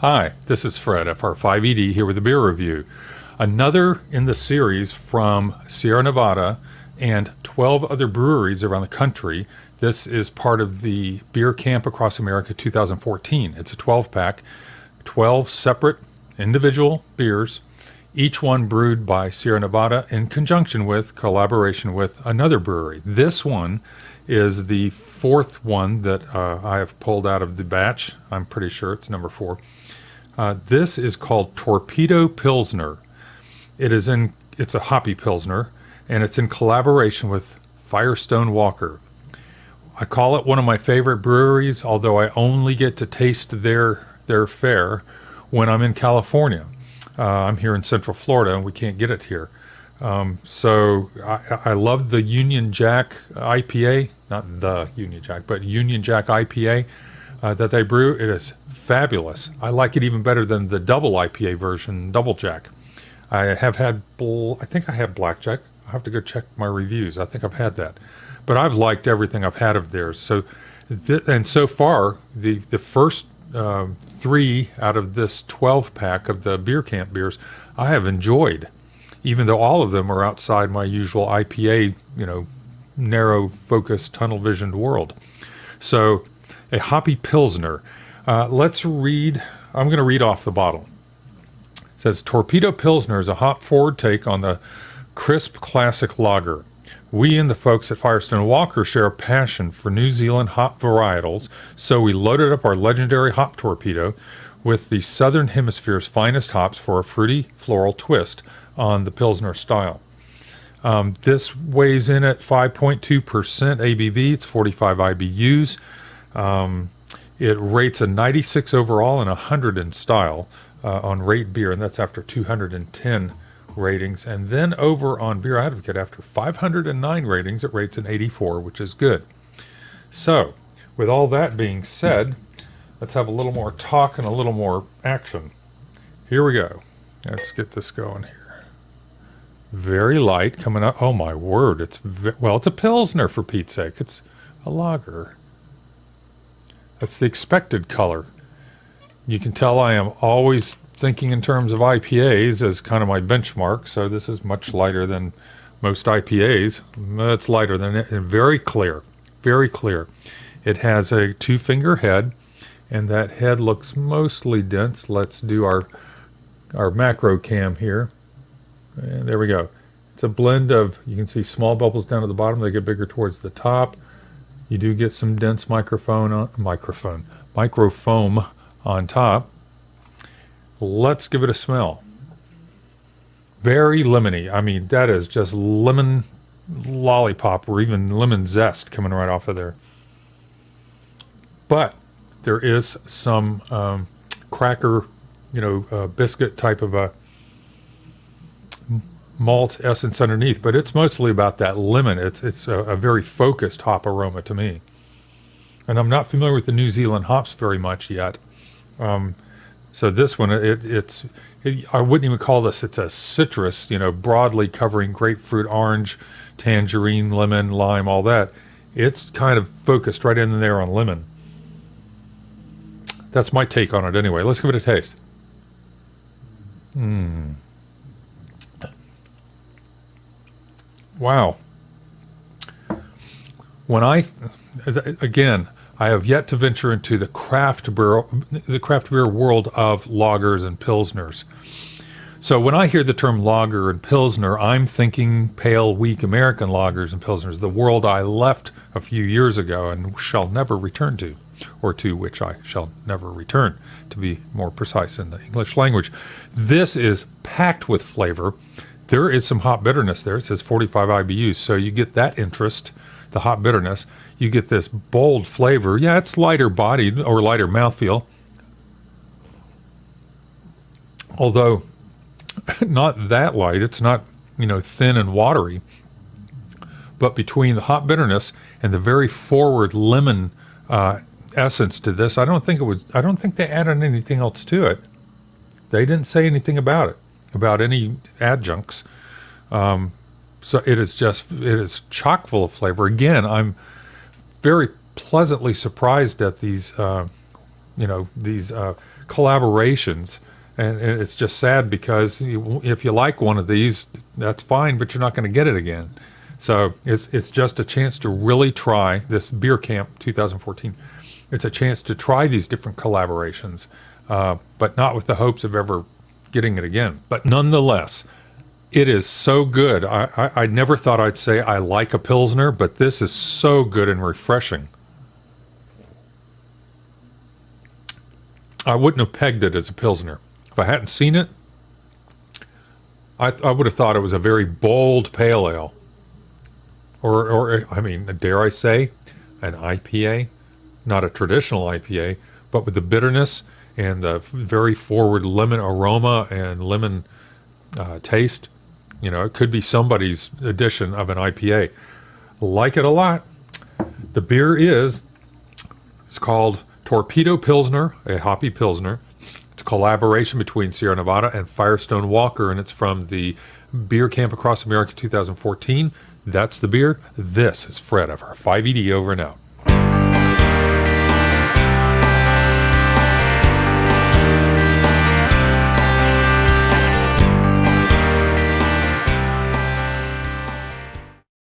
Hi, this is Fred, FR5ED, here with a beer review. Another in the series from Sierra Nevada and 12 other breweries around the country. This is part of the Beer Camp Across America 2014. It's a 12-pack, 12 separate individual beers, each one brewed by Sierra Nevada in collaboration with another brewery. This one is the fourth one that I have pulled out of the batch. I'm pretty sure it's number 4. This is called Torpedo Pilsner. It's a Hoppy Pilsner, and it's in collaboration with Firestone Walker. I call it one of my favorite breweries, although I only get to taste their fare when I'm in California. I'm here in Central Florida, and we can't get it here. So I love the Union Jack IPA, not the Union Jack, but Union Jack IPA that they brew. It is fabulous. I like it even better than the double IPA version, Double Jack. I think I had Blackjack. I have to go check my reviews. I think I've had that. But I've liked everything I've had of theirs. So, and so far, the first 3 out of this 12-pack of the Beer Camp beers, I have enjoyed, even though all of them are outside my usual IPA, narrow-focused, tunnel-visioned world. So, a Hoppy Pilsner. Let's read. I'm going to read off the bottle. It says, Torpedo Pilsner is a hop-forward take on the crisp classic lager. We and the folks at Firestone Walker share a passion for New Zealand hop varietals, so we loaded up our legendary hop torpedo with the Southern Hemisphere's finest hops for a fruity, floral twist on the Pilsner style. This weighs in at 5.2% ABV. It's 45 IBUs. It rates a 96 overall and 100 in style on Rate Beer, and that's after 210 ratings. And then over on Beer Advocate, after 509 ratings, it rates an 84, which is good. So, with all that being said, let's have a little more talk and a little more action. Here we go. Let's get this going here. Very light coming up. Oh my word! It's a Pilsner, for Pete's sake. It's a lager. That's the expected color. You can tell I am always thinking in terms of IPAs as kind of my benchmark, so this is much lighter than most IPAs. It's lighter than it, and very clear, very clear. It has a 2-finger head, and that head looks mostly dense. Let's do our macro cam here. And there we go. It's a blend of, you can see small bubbles down at the bottom, they get bigger towards the top. You do get some dense microfoam on top. Let's give it a smell. Very lemony. I mean, that is just lemon lollipop or even lemon zest coming right off of there. But there is some cracker, biscuit type of a malt essence underneath, but it's mostly about that lemon. It's a very focused hop aroma to me. And I'm not familiar with the New Zealand hops very much yet. So this one, I wouldn't even call this, it's a citrus, broadly covering grapefruit, orange, tangerine, lemon, lime, all that. It's kind of focused right in there on lemon. That's my take on it anyway. Let's give it a taste. Wow. I have yet to venture into the craft beer world of lagers and pilsners. So when I hear the term lager and pilsner, I'm thinking pale, weak American lagers and pilsners, the world I left a few years ago and shall never return to, or to which I shall never return, to be more precise in the English language. This is packed with flavor. There is some hop bitterness there. It says 45 IBUs, so you get that interest, the hop bitterness. You get this bold flavor. Yeah, it's lighter bodied or lighter mouthfeel. Although not that light. It's not, thin and watery. But between the hop bitterness and the very forward lemon essence to this, I don't think they added anything else to it. They didn't say anything about it, about any adjuncts. So it is chock full of flavor. Again, I'm very pleasantly surprised at these these collaborations. And it's just sad because if you like one of these, that's fine, but you're not going to get it again. So it's just a chance to really try this Beer Camp 2014. It's a chance to try these different collaborations, but not with the hopes of ever getting it again. But nonetheless, it is so good. I never thought I'd say I like a Pilsner, but this is so good and refreshing. I wouldn't have pegged it as a Pilsner. If I hadn't seen it, I would have thought it was a very bold pale ale. Or I mean, dare I say, an IPA? Not a traditional IPA, but with the bitterness and the very forward lemon aroma and lemon taste. It could be somebody's edition of an IPA. Like it a lot. The beer it's called Torpedo Pilsner, a hoppy Pilsner. It's a collaboration between Sierra Nevada and Firestone Walker, and it's from the Beer Camp Across America 2014. That's the beer. This is Fred of our 5ED over and out.